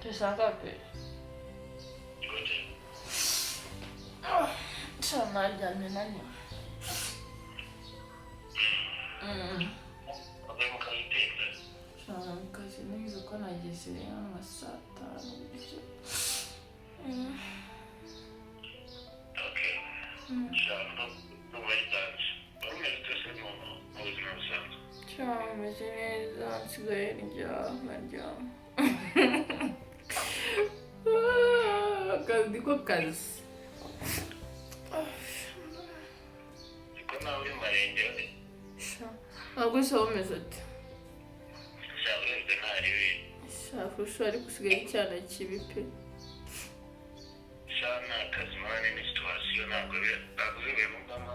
Disagreements. Sana jana nani? Sana kazi nizo kana jisiri masata. Okay. No way that. But I'm just saying no sense. Ciao, mesene sgwenja. Kazi ko kazi. Kuna uri marenge. Agwe so mesete. Shauri ntari we. Shafu shari kusigaye cyane kibipe. Shana kazimane ni situation ntabwo bibe mugama.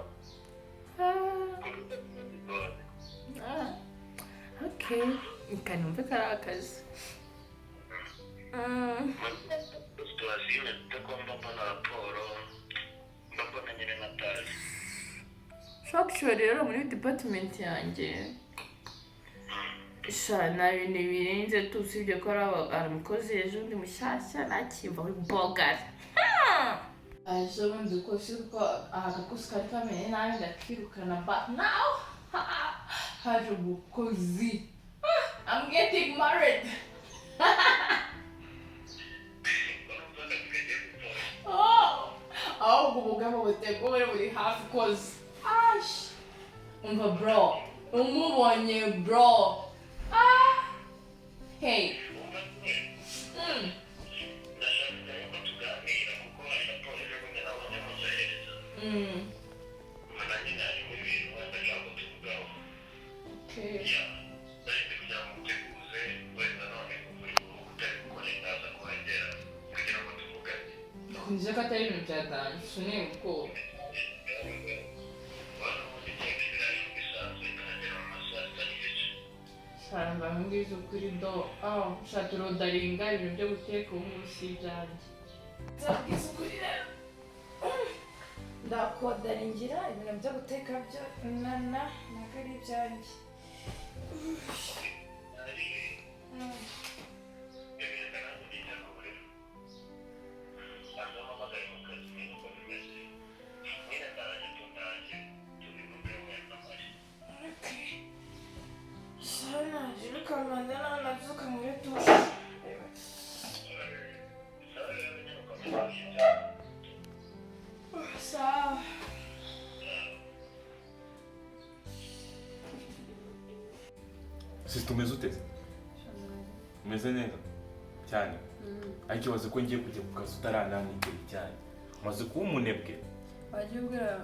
Okay. Kanumve karakazi. Situation itakomba mbona raporo. Mbona nyine natazi. Shakisho rero muri department yanjye. Shana ibintu birenze tusibye ko aramukozi ejo ndi mushyashya nakimva uri bogari. Aje bundi ko siko akakosi kari kamenya nawe ndakirukana but now haje umukozi. I'm getting married. Oh, ubugabo butegure buri hafi cause ash. Umva bro. Umubonye bro. Hey. Okay. Kunze ko atari ibintu byatanje sune uko Sangwa ngizo kuri do shaturo daringa ibintu byo guteka umusi byanje Zagize kuri rero ndakodaringira ibintu byo guteka byo nakari byanje Sisi tumeze uteze? Umeze neza cyane. Ariko ikibazo ko ngiye kujya ku kazi utarananigera cyane. Maze kuba umunebwe. Wagiye ubwira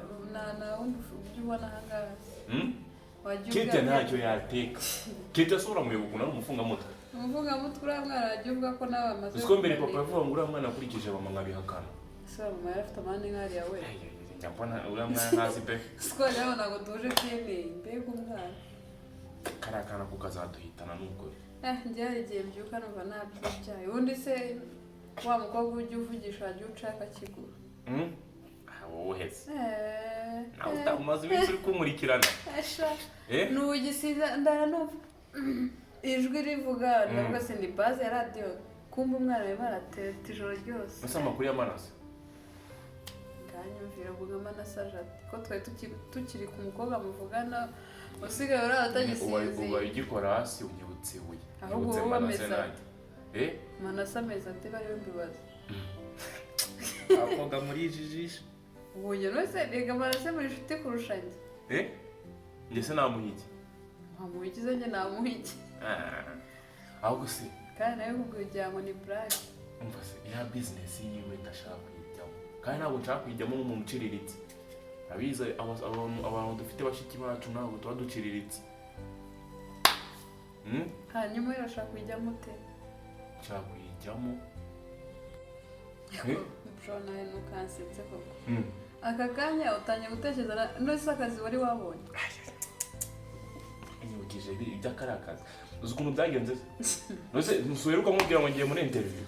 na wundi ubona hangaha. Kete ntacyo yateka. Kete asura mu yuko na umufungamutwe. Umufungamutwe uramwana wagiye uvuga ko nawe amaze. Usko mbere papa yavuga ngo uramwana akurikije mama nkabihakana. Saba mama yarafite amande nkari yawe. Njyambona uramwana nkazi pe. Siko yabona ngo tuje kwemeye mbega umwana. Karakana kukazaduhitana nuko. Njye igihe mbyuka numva nabyo byaye. Undi se wa mukobwa ujye uvugisha ajye ucaka kigura. Wowe hese. Nawe utamaze ibintu uri kumurikirana. Esha. N'ugisiza ndana ijwi rivuga ndavuga se ni base ya radio. Kumba umwana we baratete ijoro ryose. Asa makuru y'amanase. Kanyumvira vuga amanase ko twari tukiri ku mukobwa muvugana. Usigaye uratagisinzi. Uba igikora hasi unyibutse we. Ahubwo uba meza. Manase ameza ate bari mbibaza. Akoga muri ijijisha. Ubuye wese rega Manase muri shite kurushanje. Ndese namuhiki. Ntamuhikize nge namuhiki. Ahubwo se. Kandi nawe kugujya ngo ni brag. Umva se ya business yiwe ndashaka kuyijyamo. Kandi ntabwo nshaka kuyijyamo nk'umuntu uciriritse. Abiza abantu dufite bashiki bacu ntabwo tuba duciriritse. Hanyuma urashaka kujyamo ute? Nshaka kuyijyamo. Bro nawe nukansetse koko. Aka kanya utangiye gutekereza nose akazi wari wabonye. Nyibukije iby'akarakazi. Uzi ukuntu byagenze se? Nose nsubiruka mubwira ngo ngiye muri interview.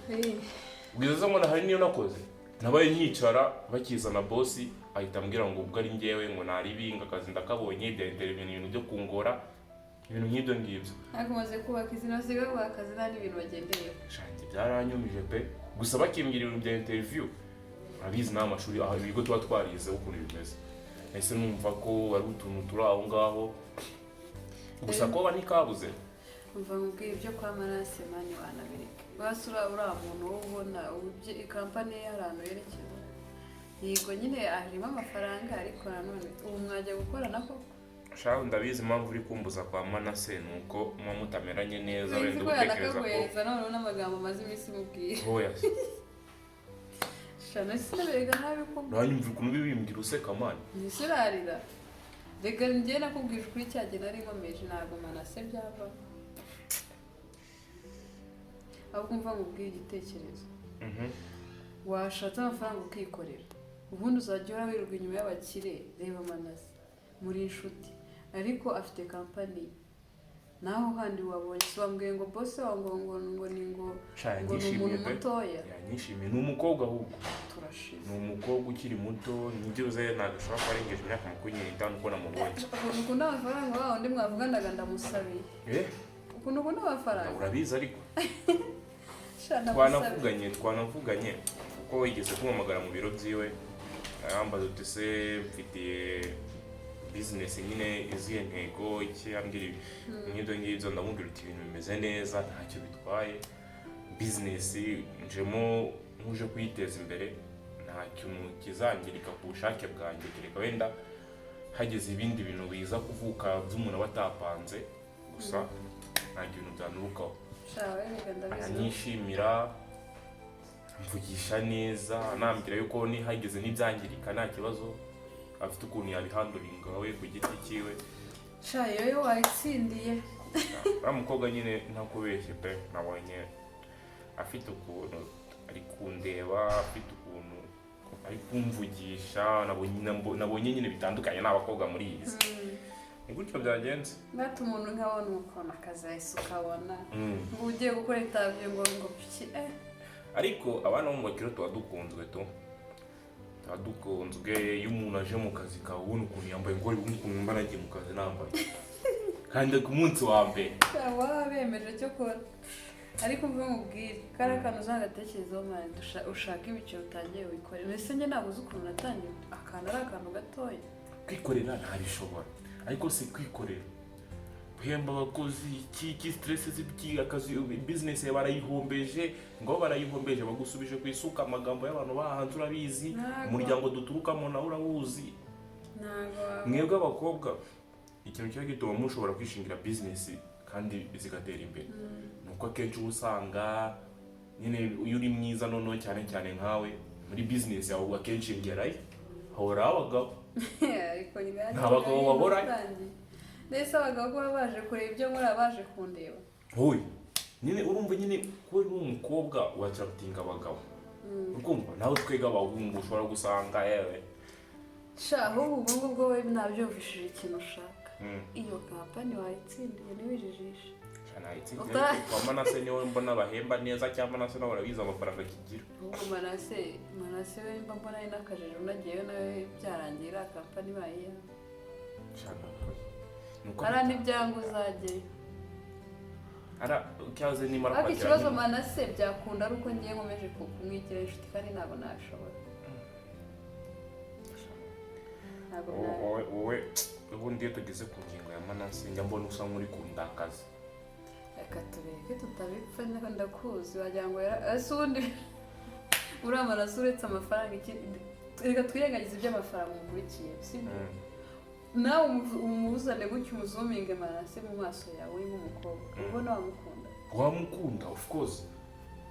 Ubwiza ngo hari niyo nakoze. nabaye nyicara bakizana boss ahita ambwira ngo ubwo ari ngewe ngo naribinga akazi ndakabonye bya ibintu byo kungora ibintu nk'ibyo ngibyo. Ariko maze kubaka izina sigaye bakazi nari ibintu bagendeye. Shanti byaranyumije pe. Gusa bakimbwira ibintu bya interview abizi n'amashuri aho ibigo tuba twarize ukuntu bimeze. Ese numva ko ari utuntu turi aho ngaho. Gusa ko bani kabuze. Umva ngubwiye ibyo kwa Marase mani wanabereka. Basura uri umuntu wo ubona company y'arantu yerekeza. Yego nyine arimo amafaranga ariko nanone ubu mwajya gukora nako. Shaho ndabizi impamvu uri kumbuza kwa Manase nuko mwa mutameranye neza wenda gutekereza ko none n'amagambo maze imisi mubwira. Hoya. Shana sinabega nabi ko. Nanyumva ukuntu bibimbwira useka mani. Nisirarira. Rega njye nakubwije kuri cyage nari nkomeje ntabwo Manase byava. Ahubwo mva mubwira igitekerezo. Washatse amafaranga ukikorera. Ubundi uzajya ura wirirwa inyuma y'abakire reba Manase muri inshuti. Ariko afite company naho handi wabonye swambwiye ngo boss ngo ni ngo umuntu mutoya yanyishimiye n'umukobwa ahubwo turashize n'umukobwa ukiri muto nibyo uze nagashobora ko arengeje imyaka 25 uko namubonye ukuntu amafaranga waho ndi mwavuganaga ndamusabiye ukuntu ubona amafaranga urabizi ariko twanavuganye ko yigeze kumamagara mu biro byiwe arambaza uti se mfitiye business nyine iziye ntego iki ambwira ngibyo ndamubwira uti ibintu bimeze neza ntacyo bitwaye business njemo nkuje kwiteza imbere nta kintu kizangirika ku bushake bwanjye kereka wenda hageze ibindi bintu biza kuvuka by'umuntu batapanze gusa nta kintu byanurukaho nishimira mvugisha neza nambwira yuko ni hageze n'ibyangirika nta kibazo afite ukuntu yabihanduringa we ku giti cyiwe yo wayitsindiye mukobwa nyine ntakubeshye pe nabonye afite ukuntu ari kundeba afite ukuntu ari kumvugisha nabonye nyine bitandukanye n'abakobwa muri iyi si ni gutyo byagenze ngata umuntu nkabona ukuntu akazahise ukabona ngo ugiye gukora interview ngo piki ariko abana bo mu bakiro tuba dukunzwe dukunzwe iyo umuntu aje mu kazi kawe ubona ukuntu yambaye ngo ukuntu mba nagiye mu kazi nambaye kandi ku munsi wa mbere wabemeje cyo kora ariko mvuga mubwire kara kantu uzagatekerezaho mani ushaka ibiciro utangiye wikorera mbese njye ntabwo uzi ukuntu natangiye akantu ari akantu gatoya kwikorera ntabishobora ariko si kwikorera guhemba abakozi iki stress z'ibiki akazi business barayihombeje ngo barayihombeje bagusubije ku isuka amagambo y'abantu bahanze urabizi umuryango duturukamo na urawuzi mwebwe abakobwa ikintu cyo gituma mushobora kwishingira business kandi zigatera imbere nuko akenshi usanga nyine iyo uri mwiza noneho cyane nkawe muri business yawe akenshi ngerayo hora abagabo ariko nta bagabo babora ndetse abagabo baba baje kureba ibyo muri abaje kundeba hoye nyine urumva nyine ko uri umukobwa watrapitinga abagabo ukumva nawe twega abahungu ushobora gusanga yewe shaho ubwo we nabyumvishije ikintu ushaka iyo company wayitsindiye niwijijisha kwa Manase niwe mbona bahemba neza cyangwa Manase nawe urabiza amafaranga kigira ubwo Manase we mbona ari n'akajeje unagiyeyo nawe byarangira company bayiya ara n'ibyango uzageye ara cyaze ni mara kwa ikibazo Manase byakunda ari uko ngiye nkomeje kumwigira inshuti kandi ntabwo nashobora wowe ubundi iyo tugeze ku ngingo ya Manase njya mbona usa nk'uri kundakaza reka tureke tutabipfa ndakuzi wagira ngo ese ubundi uriya Manase uretse amafaranga reka twirengagize iby'amafaranga mukurikiye sibyo nawe umuzane gutyo umuzuminge Manase mu maso yawe nk'umukobwa ubona wamukunda of course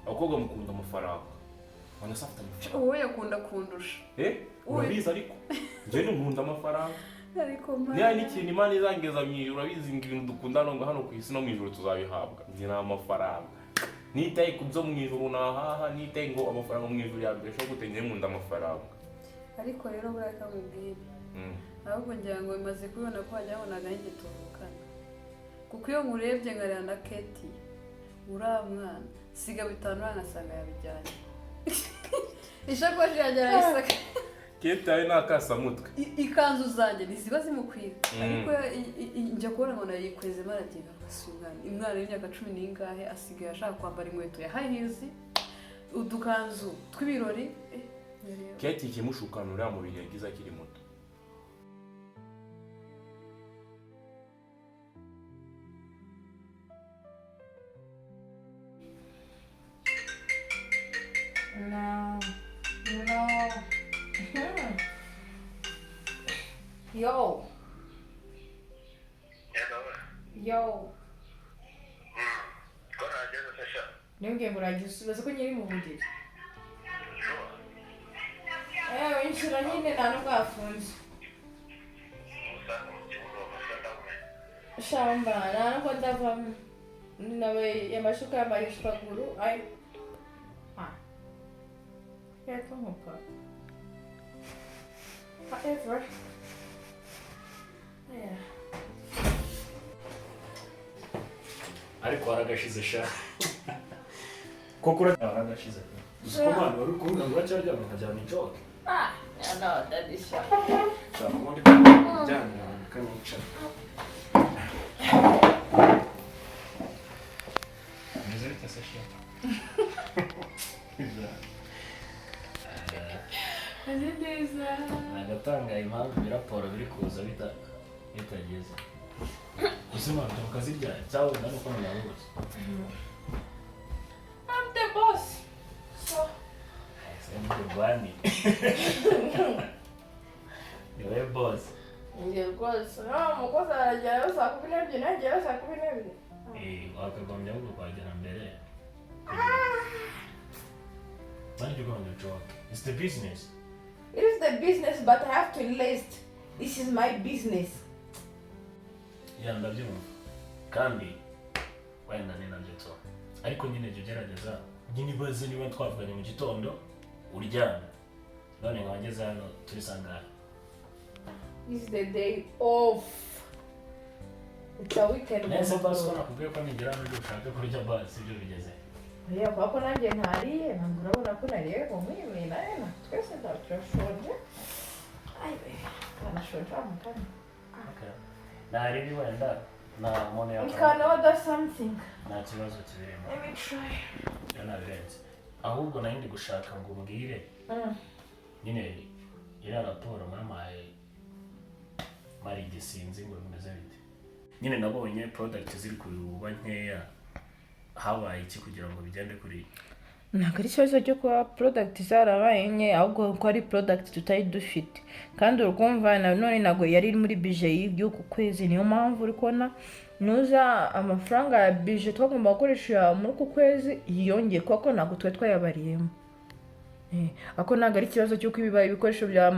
abakobwa mukunda amafaranga Manase afite amafaranga wowe yakunda kundusha urabizi ariko njye nkunda amafaranga ariko niba n'ikintu Imana izangeza mu ijuru urabizi ngo ibintu dukundana ngo hano ku isi no mu ijuru tuzabihabwa njye n'amafaranga nitaye ku byo mu ijuru nahaha nitaye ngo amafaranga mu ijuru yabesha gute njye nkunda amafaranga ariko rero buraka mubwire ahubwo ngira ngo bimaze kubona ko wajya wabonaga njye tuvukana kuko iyo murebye nkareba na Keti uriya mwana siga bitanu ngasanga yabijyanye ishakoshi yanjye arayisaka Kete yawe n'akasamutwe. ikanzu zanjye ntiziba zimukwiye ariko njya kubona ngo nayikweze maragiga agasugana umwana w'imyaka 10 n'ingahe asigaye ashaka kwambara inkweto ya high heels udukanzu tw'ibirori Kete kimushukanura mu bihe byiza kiri muto. No. Yo. Yo. Nenge muragisubiza ko nyiri mu buriri. Inshuro nyine nta nubwo afunze. Shamba, nta nubwo ndavamo. Nawe yamashuka y'amashipaguru. Ay. Yeah, come on, Pop. Whatever. Yeah. ariko waragashize sha koko waragashize usikomana wari kumwe ngo cyarya nkajyana injoke No, that is shy. sha mundi kujyana kanica Meze bita se sha Neza. nagatanga impamvu biraporo biri kuza bitageze usima tukazirya cyawe ndano kwa nabuze I'm the boss. So. Sema bwani You're boss. Ndiye boss. No, mukozi arajya saa 12 nanjye saa 12. Wakagombye ngo kwagera mbere. Why did you go on your job? It's the business. It is the business, but I have to enlist. This is my business. Yeah, ndabyumva. Kandi wenda ni nabyo to. Ariko nyine jye gerageza. Nyine baze niba twavuganye mu gitondo uryana. None nkageze hano turi sangara. This is the day off. It's a weekend. Nese basi nakubwiye ko nigera hano ushaka kurya basi ibyo bigeze. Yeah, papa nanjye ntariye, ntabwo urabona ko nariye ko mwimina ena. Twese turashonje. Ayiwe, kanashonje amukana. Okay. Nari wenda na mone ya. We can order something. Nta kibazo kibirimo. Let me try. Yanabirenze. Ahubwo nayindi gushaka ngo umbwire. Nyine iriya raporo mwamaye mari gisinzi ngo bimeze bite. Nyine nabonye product ziri kuba nkeya. Habaye iki kugira ngo bigende kuri ntabwo ari ikibazo cyo kuba product zarabaye nke ahubwo ko ari product tutari dufite kandi urumva none ntabwo yari muri budget y'uku kwezi niyo mpamvu uri kubona nuza amafaranga ya budget twagomba gukoresha muri uku kwezi yiyongeye kuko ntabwo twayabariyemo ako ntabwo ari ikibazo cy'uko ibibaye ibikoresho bya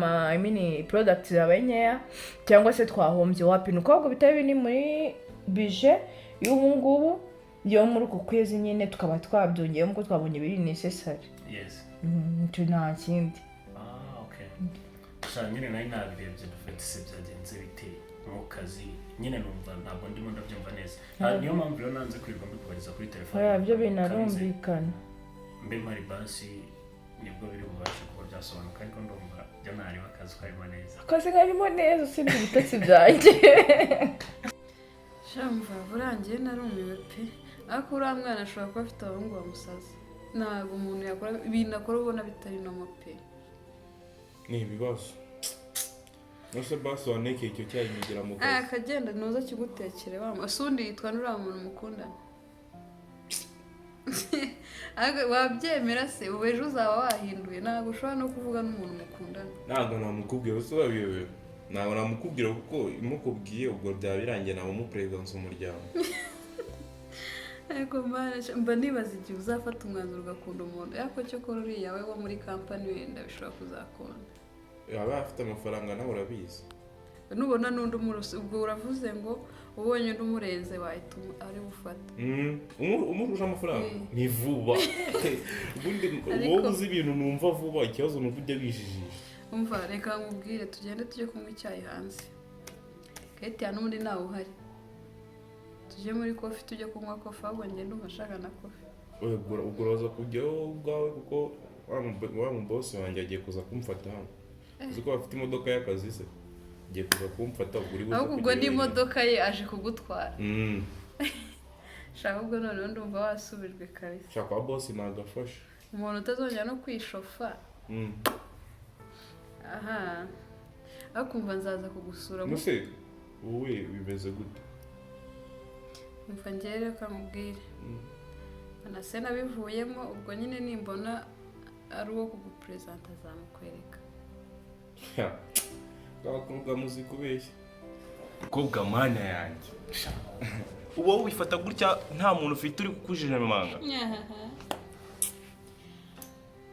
product zabaye nkeya cyangwa se twahombye wapina uko ahubwo bitari biri muri budget y'ubu ngubu yo muri uku kwezi nyine tukaba twabyongeyemo ko twabonye biri necessary. Yes. Nta kindi. Okay. Sha nyine nari nabirebye dufite se byagenze bite mu kazi nyine numva ntabwo ndimo ndabyumva neza. Niyo mpamvu rero nanze kwirirwa mbikubariza kuri telefone. Oya byo binarumvikana. Mbe mari basi nibwo biri bubashe kuba byasobanuka ariko ndumva byo nari bakazi karimo neza. Akazi karimo neza usibye ibitotsi byanjye. Shamva burangiye narumiwe pe. Ariko uriya mwana ashobora kuba afite abahungu bamusaza. Ntabwo umuntu yakora ibintu akora ubona bitari no pe. Ni ibibazo. Nose basi waneke icyo cyayi nigera mu kazi. Akagenda noza kigutekere bamwe. Asundi yitwa n'uriya muntu mukundana. Wabyemera se ubeje uzaba wahinduye ntabwo ushobora no kuvuga n'umuntu mukundana. Ntabwo namukubwiye usobabiwe. Ntabwo namukubwira kuko imukubwiye ubwo byabirangiye nabo mu presence umuryango. Ariko mba nibaza igihe uzafata umwanzuro ugakunda umuntu ariko cyo ko uriya we wo muri company wenda bishobora kuzakunda. Yaba afite amafaranga nawe urabizi. Nubona n'undi umurusi ubwo uravuze ngo ubonye undi umurenze wahita ari bufata. Umurusha amafaranga ni vuba. Ubundi wowe uzi ibintu numva vuba ikibazo nuko ujya bijijisha. Umva reka nkubwire tugende tujye kunywa icyayi hanze. Kete ya n'undi nawe uhari. Tujye muri coffee tujye kunywa coffee ahubwo ngende umashaka na coffee. Ubwo uraza kujyaho ubwawe kuko wa mu boss wanjye agiye kuza kumfata hano. Uzi ko bafite imodoka y'akazi se. Agiye kuza kumfata uri buze. ahubwo ubwo n'imodoka ye aje kugutwara. Shaka ubwo none ndumva wasubijwe kabisa. Shaka wa boss nagafasha. Umuntu utazongera no kwishofa. Aha. Akumva nzaza kugusura mu. Muse wowe bimeze gute? Umva ngere kamubwire. Anase nabivuyemo ubwo nyine nimbona ari uwo kugupresenta zamukwereka. Bakobwa muzi kubeshya. Kobwa mana yanjye. Uwo wifata gutya nta muntu ufite uri kukujije manga.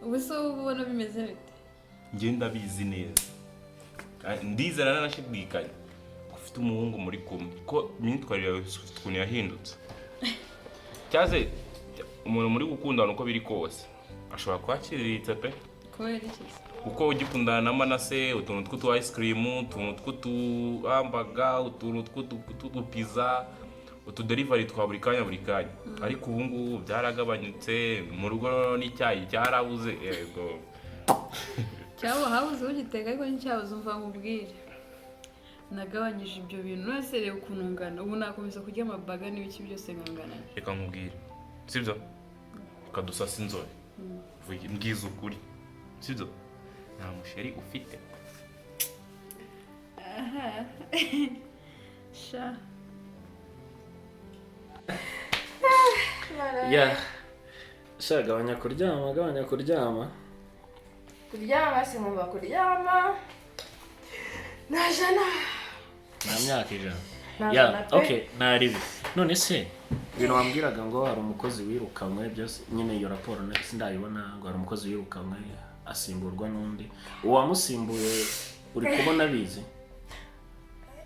Ubu so ubona bimeze bite? Ngenda bizi neza. Ndizana nanashidikanye. Ufite umuhungu muri kumwe ko imyitwarire yawe ukuntu yahindutse. Cyaze umuntu muri gukundana uko biri kose ashobora kwakiriritse pe. Kubera iki? Uko ugikundana na Manase utuntu tw'utu ice cream, utuntu tw'utu hamburger, utuntu tw'utu pizza, utu delivery twa buri kanya. Ariko ubu ngubu byaragabanyutse mu rugo n'icyayi cyarabuze yego. Cyabo habuze ugiteka ariko ncyabuze umva nkubwire. Nagabanyije ibyo bintu nose rero ukunungana ubu nakomeza kurya amabaga n'ibiki byose nkangana. Reka nkubwire. Sibyo? Kadusasa inzobe. Mbwiza ukuri. Sibyo? Nta musheri ufite. Aha. Sha. Ya. Sha gabanya kuryama. Kuryama simumva kuryama. Najana. Nta myaka ijana. Ya, okay, naribi. None se ibintu wambwiraga ngo hari umukozi wirukanwe byose nyine iyo raporo sindayibona ngo hari umukozi wirukanwe asimburwa n'undi. Uwamusimbuye uri kubona bizi?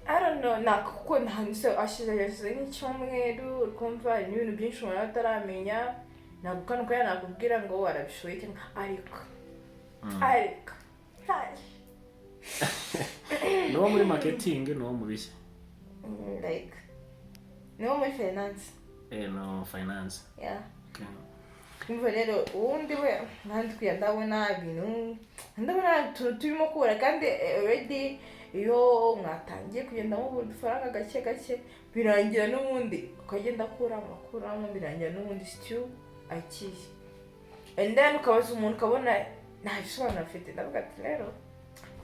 I don't know, nakuko nahise ashize nk'icyumweru ukumva ibintu byinshi umuntu ataramenya nagukana ko yanakubwira ngo warabishoye ariko No muri marketing no mu bishya. Like no muri finance. No finance. Yeah. Okay. Kumva rero ubundi we nandi kwiyandabona ibintu ndabona turimo kubura kandi already iyo mwatangiye kugenda mu faranga gake birangira n'ubundi ukagenda kuramo birangira n'ubundi stew akiye. And then ukabaza umuntu ukabona nta bisobanuro afite ndavuga ati rero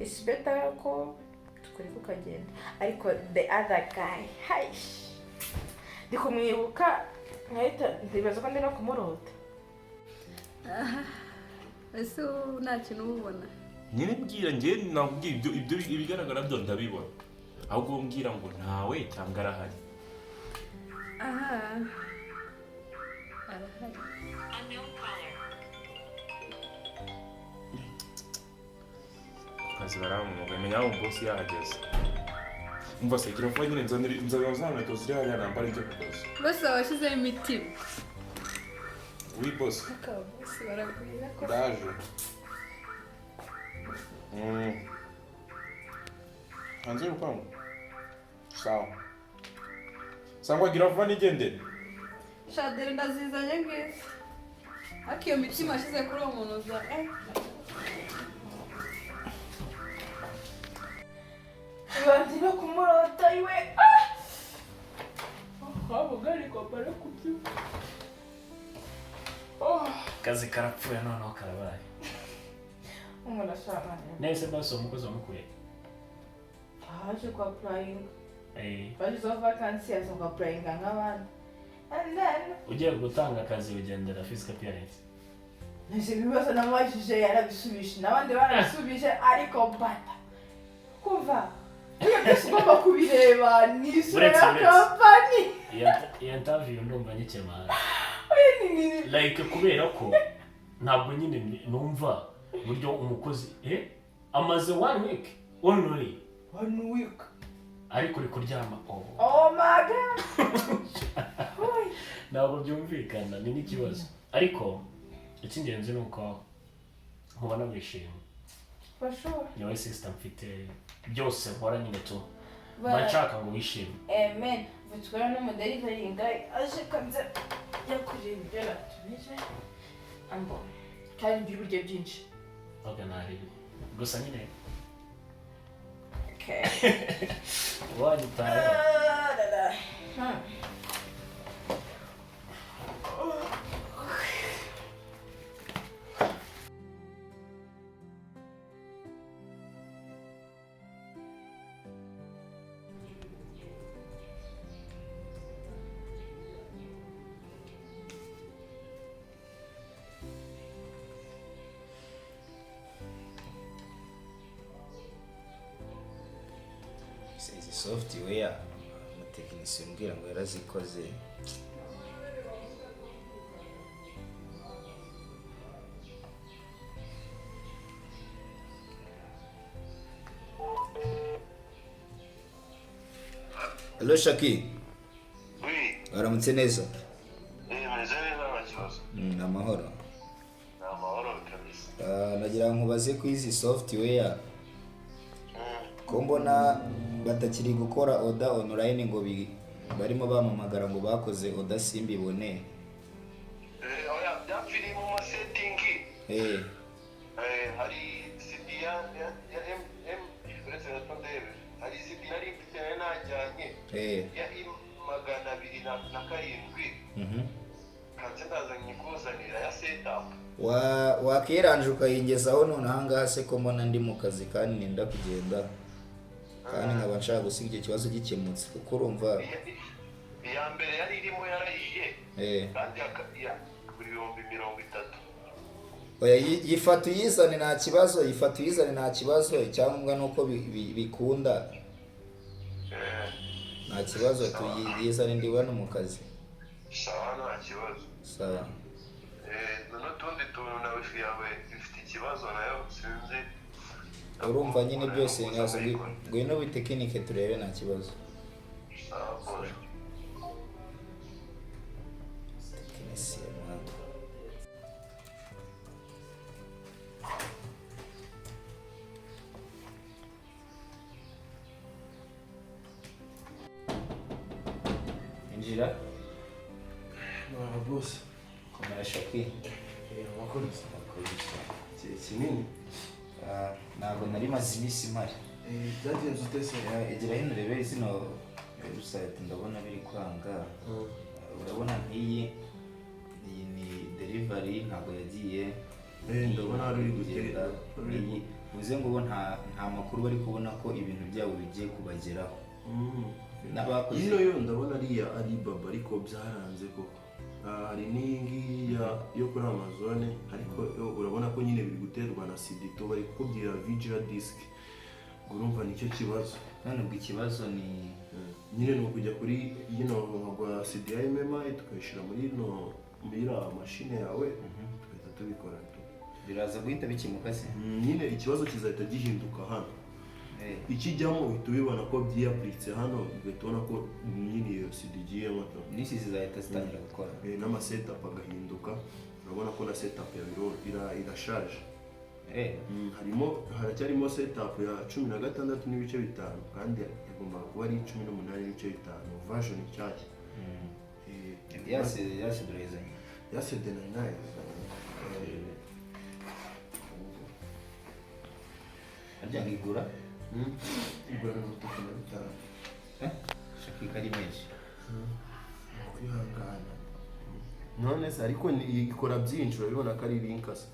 it's better ko tukuri kukagenda ariko the other guy ndikumwibuka nkahita ndibaza ko ndi no kumurota. Ese nta kintu ubona? Nyine mbwira njye nakubwira ibyo ibigaragara byo ndabibona. Ahubwo mbwira ngo ntawe cyangwa arahari. Aha. Kazi baramuga menya aho boss yahageze. Umva se kira kwa nyine nzabazana to ziri hariya nambara ibyo kukoza. Bose washizeho imitima. Oui boss. Bose baragwira ko. Daje. Hanze ukwamo. Sawa. Sangwa gira vuba nigende. Shadere ndazizanye ngeze. Akiyo mitima ashize kuri uwo muntu za Bandi no kumurota iwe. Habo gari ko para kubyo. Kazi karapfuye noneho karabaye. Umuntu ashaka. Nese baso umukozi wamukuye. Haje kwa applying. Baje vacancy azoka applying nk'abandi. And then ugiye gutanga akazi ugendera physical appearance. Nese bibazo namwajije yarabisubije nabandi barabisubije ariko bata. Kuva byose ugomba kubireba ni isura ya company. Iyo interview ndumva nyikemara. Like kubera ko ntabwo nyine numva buryo umukozi amaze 1 week only 1 week ariko uri kuryama. Oh my god. Ntabwo byumvikana ni n'ikibazo ariko icy'ingenzi ni uko nkubona wishimye. For sure. Niwe system mfite byose nkora nyine tu bashaka ngo wishime. Amen. Vitwara no delivery guy aje kanze yakurira ibyo natumije ambo kandi ngira uburyo byinshi. Okay, naribi. Gusa nyine. Okay. Wagitaye. izi software umutekinisiye umbwira ngo yarazikoze. Hello Shaki. Oui. Waramutse neza? Meze neza nta kibazo. Amahoro. Ni amahoro kabisa. Nagira ngo nkubaze ku izi software ko mbona batakiri gukora order online ngo barimo bamamagara ngo bakoze order simbibone. Oya byapfiriye mu masetting. Hari CD ya uretse natondebe. Hari CD nari mfite najyanye. Ya 207. Kanze ndazanye kuzanira ya setup. Wakiranje ukayingezaho none ahangaha se ko mbona ndi mu kazi kandi nenda kugenda. Kandi nkaba nshaka gusiga icyo kibazo gikemutse kuko urumva iya mbere yari irimo yarahiye kandi ya kuri 30. oya yifata uyizane nta kibazo cyangwa nuko bikunda nta kibazo tuyizane ndi bano mu kazi. Sawa nta kibazo. Sawa. N'utundi tuntu na wifi yawe ifite ikibazo nayo sinzi. Urumva nyine byose nyazo ngwino bitekinike turebe nta kibazo. Sawa bose. Tekinisiye mwana. Injira. Boss. Komera Shaki. Amakuru. Kinini. Ntabwo nari maze iminsi mari. Byagenze utese. Egera hino rebe zino website ndabona biri kwanga. Urabona nk'iyi ni delivery ntabwo yagiye. Ndabona ari gutera. Uze ngo nta makuru bari kubona ko ibintu byabo bigiye kubageraho. N'abakoze Ino yo ndabona ari ya Alibaba ariko byaranze koko. Hari n'ingi yo kuri Amazon ariko urabona ko nyine biri guterwa na CD to bari kukubwira video disk. Urumva nicyo kibazo. None ubwo ikibazo ni nyine no kujya kuri gwa CD ya MMI tukayishira muri machine yawe tukahita tubikora. Biraza guhita bikimuka se. Nyine ikibazo kizahita gihinduka hano. Ikijyamo uhita ubibona ko byiyapuritse hano ugahita ubona ko nyine iyo CD igiyemo n'isi zizahita zitangira gukora. N'amasetup agahinduka urabona ko na setup ya biro irashaje. Haracyarimo setup ya 16 n'ibice 5 kandi igomba kuba ari 18 n'ibice 5 version nshyashya. Yase durezanye. Yase de nayo. Ajya ngigura. Igura $35. Shaki kari menshi. Ihangana. None se ariko ikora byinshi urabibona ko ari Linkers.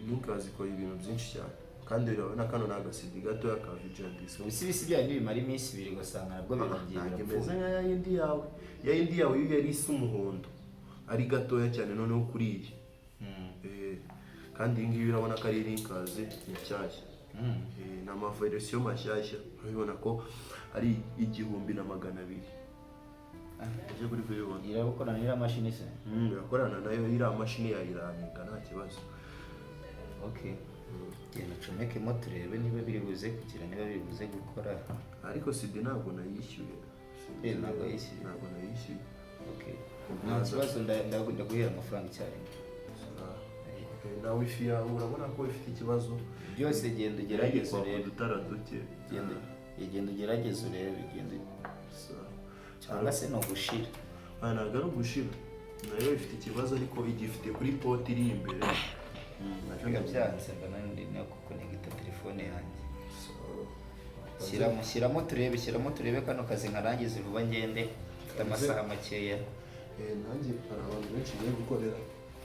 Linkers ikora ibintu byinshi cyane. Kandi urabona kano na agasidi gato ya video disk. Ibisi bya bimara iminsi 2 gusanga nabwo birongera. Bimeze nka yindi yawe. Yindi yawe yari isa umuhondo. Ari gatoya cyane noneho kuri iyi. Kandi ingi urabona ko ari Linkers nshyashya. Na version mashyashya urabibona ko ari 1200. Aje kuri kuyibona. Irakorana n'ira machine se. Irakorana nayo ira machine ya iraninga nta kibazo. Okay. Genda comeke mo turebe niba biri buze kugira niba biri buze gukora. Ariko CD ntabwo nayishyuye. Ntabwo nayishyuye. Okay. Nta kibazo ndaguhera amafaranga cyane. Na wifi yawe urabona ko ifite ikibazo. Byose genda ugerageze urebe dutara duke. Genda ugerageze urebe genda. Cyangwa se no gushira. Ntabwo ari ugushira. nayo ifite ikibazo ariko igifite kuri poti iri imbere. Biga byanze banandi no kukonegita telefone yanjye. Shyiramo turebe kano kazi nkarangize vuba ngende. Mfite amasaha makeya. Nanjye hari abantu benshi ngiye gukorera.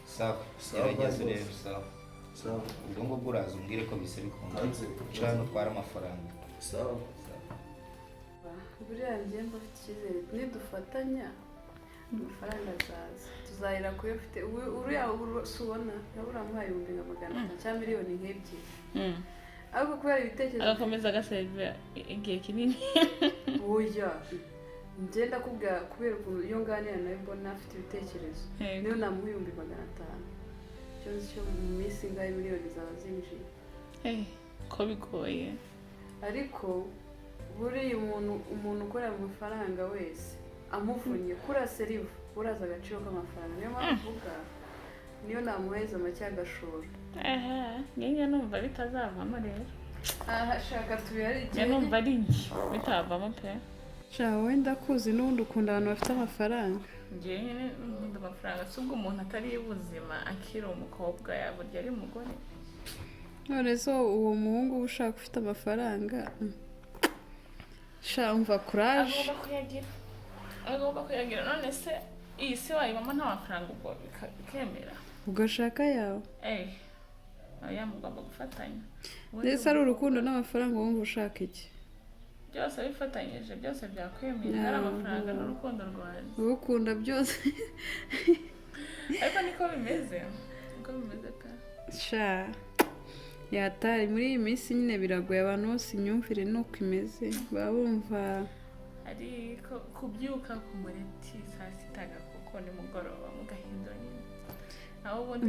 Sawa. Gerageza urebe sawa. Sawa. Ubwo ngubwo uraza umbwire ko bise bikunda. Ushaka utwara amafaranga. Sawa. buriya njye mba mfite icyizere nidufatanya amafaranga azaza tuzahera kuyo mfite uriya ubona yabura amuhaye 500,000 cyangwa miliyoni nk'ebyiri ariko kubera ibitekerezo agakomeza agaseriva igihe kinini oya njye ndakubwira kubera ukuntu iyo nganira nawe mbona afite ibitekerezo niyo namuha 500,000 cyo mu minsi ingahe miliyoni zaba zinjiye ko bigoye ariko buriya umuntu ukora mu mafaranga wese amuvunye kuri seriva uraza agaciro k'amafaranga niyo mpamvu uvuga niyo namuheza make agashora njye numva bitazavamo rero shaka tubihari njye numva ari njye bitavamo pe shaka wenda kuzi n'ubundi ukunda abantu bafite amafaranga njye nyine nkunda amafaranga si ubwo umuntu atari ubuzima akiri umukobwa yaburya ari umugore none so uwo muhungu uba ushaka ufite amafaranga umva courage agomba kuyagira none se iyi si wayibamo nta mafaranga ubwo bikemera ugashaka yawe oya mugomba gufatanya ndetse ari urukundo n'amafaranga wumva ushaka iki byose bifatanyije byose byakwemera ari amafaranga n'urukundo rwanjye urukunda byose ariko niko bimeze pe yatari muri iyi minsi nyine biragoye abantu bose imyumvire nuko imeze baba bumva ariko kubyuka ku mureti saa sita kuko ni mugoroba mugahindura nyine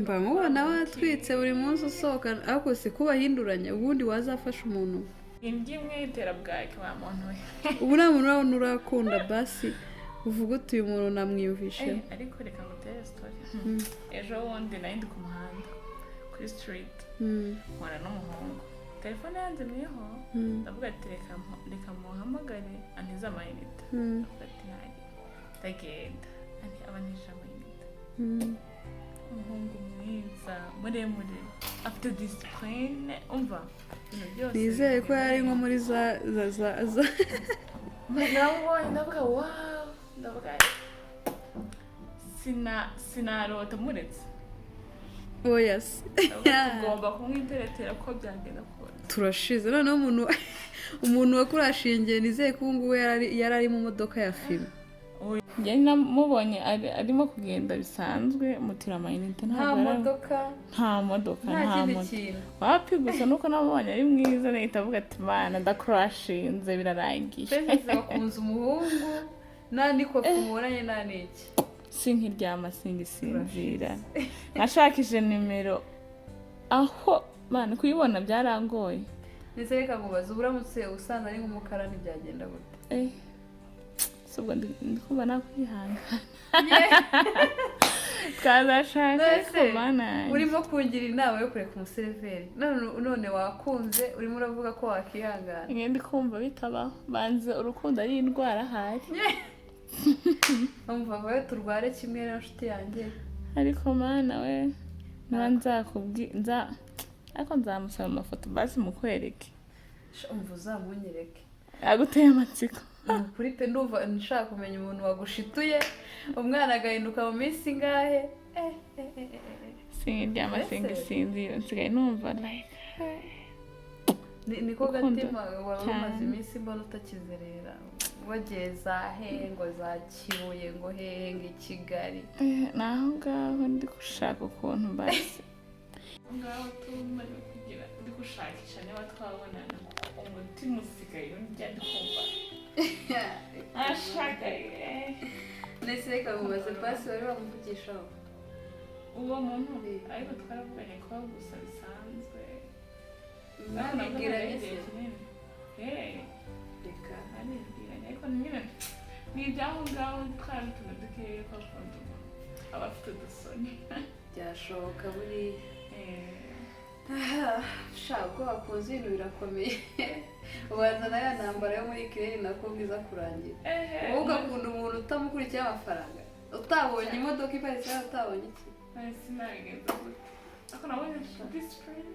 mba mubona watwitse buri munsi usohoka ariko se kubahinduranya ubundi wazafasha umuntu indi imwe itera bwake wa muntu we ubu nta muntu urabona urakunda basi uvuga uti uyu muntu namwiyumvishe ariko reka ngutere story ejo bundi nari ndi ku muhanda kuri street mpura n'umuhungu telefone yanjye niho ndavuga ati reka muhamagare antize amayinite ndavuga ati ndagenda abanije amayinite umuhungu mwiza muremure afite disipurine umva ibintu byose nizeye ko yari nko muri za namubonye ndavuga wawu ndavuga sinarota muretse oya se tugomba kumwiteretera ko byagenda kose turashize noneho umuntu wakurashingiye nizeye ko ubu ngubu yari ari mu modoka ya filime njye namubonye arimo kugenda bisanzwe mutira amayinite nta modoka nta kintu wapi gusa nuko namubonye ari mwiza nahita avuga ati mana ndakurashinze birarangiye twese bakunze umuhungu nta n'ikofi mubonanye nta n'iki sinkiryama singisinzira nashakije nimero aho mana kuyibona byarangoye ndetse reka nkubaze uburamutse usanga ari nk'umukara ntibyagenda gute subwo ndikuba nakwihangana twazashaka kumana urimo kungira inama yo kureka umuseriveri none wakunze urimo uravuga ko wakihangana ngende kumva bitabaho banze urukundo ari indwara ahari umva wowe turware kimwe n'inshuti yanjye ariko mana we ariko nzamusaba amafoto basi mukwereke umva uzamunyereke aguteye amatsiko kuri pe ndumva nshaka kumenya umuntu wagushituye umwana agahinduka mu minsi ingahe sinkiryama singisinzira nsigaye numva niko gatima wari umaze iminsi mbona utakizerera wagiye za hehe ngo za Kibuye ngo hehe ngo i Kigali naho ngaho ndi gushaka ukuntu basi ngaho tumaze kugira ndi gushakisha niba twabonana umutima usigaye njya ndi kumva ashagaye ndetse reka mubaze basi bari bamuvugishaho uwo muntu ariko twaravuganye kuba gusa bisanzwe mwabibwiranye se reka aribwiranye ariko nyine ni ibyaho ngaho twari utuntu dukeya ko akunda aba afite udusoni byashoboka buriya shaka wakunze ibintu birakomeye ubazana ya ntambara yo muri kirere nako bwiza kurangira wowe ugakunda umuntu utamukurikiye amafaranga utabonye imodoka iparitse hano utabonye iki sinabigenza gute ariko nabonye disipurine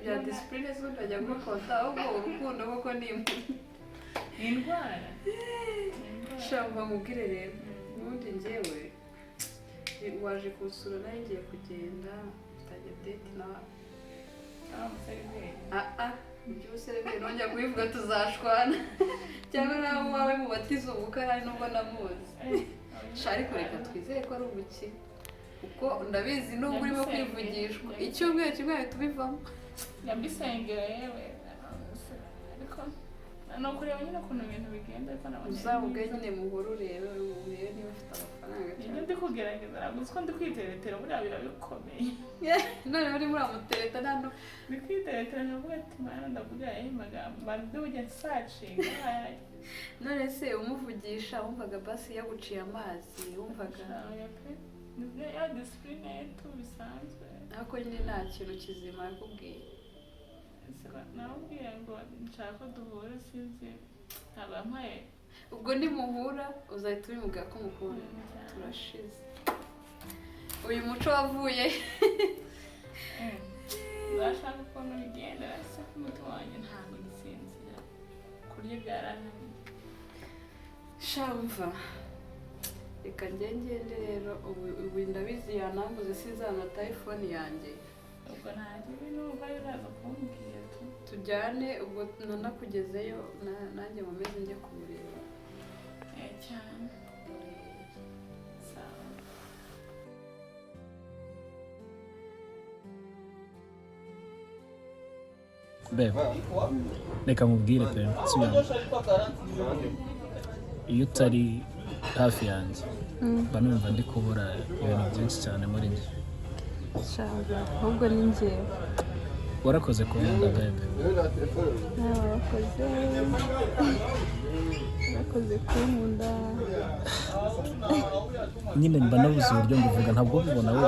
bya disipurine zo ndajya gukonta ahubwo urukundo koko ni indwara shamba mubwire rero ubundi njyewe waje kunsura nawe ngiye kugenda mfitanye date nawe ibyo userebeye nongera kubivuga tuzashwana cyangwa nawe wawe mubatiza ubukwe hari nubwo namuzi ariko reka twizere ko ari ubukire kuko ndabizi nubwo urimo kwivugishwa icyumweru kimwe ahita ubivamo yambisengera yewe ariko ni ukureba nyine ukuntu ibintu bigenda ariko nabonye uzavuge nyine muhore urebe niba ufite amafaranga ibyo ndi kugerageza ntabwo uzi ko ndi kwiteretera buriya biba bikomeye none uri muri amutereta ntabwo ndi kwiteretera nkavuga ati mana ndavuga ayo magambo mbanze ujya nsacinga none se umuvugisha wumvaga basi yaguciye amazi wumvaga ya disipurine yetu bisanzwe ariko nyine nta kintu kizima yakubwiye namubwiye ngo nshaka ko duhura sinzi ntabwo yampaye ubwo nimuhura uzahita ubimubwira ko mukunda turashize uyu muco wavuye urashaka ukuntu bigenda ariko ko umutima wanjye ntabwo gisinzira kurya byarananiye shamva reka ngende rero ubu ndabizi yanambuze sinzana telefone yanjye ubwo ntabwo numva biraza kumbwira tujyane ubwo nanakugezeyo nanjye mumeze njye kumureba cyane sawa bebe reka mubwire pe sibyo iyo utari hafi yanjye mba numva ndi kubura ibintu byinshi cyane muri njye shaka ahubwo ni njyewe warakoze kunkunda bebe warakoze kunkunda nyine mba nabuze uburyo mbivuga ntabwo ubibona we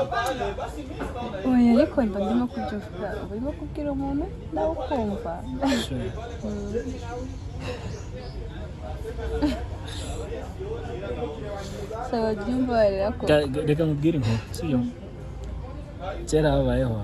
oya ariko mba ndimo kubyuvuga uba urimo kubwira umuntu nawe ukumva saba byumva warira ko reka mubwire inkuru sibyo kera habayeho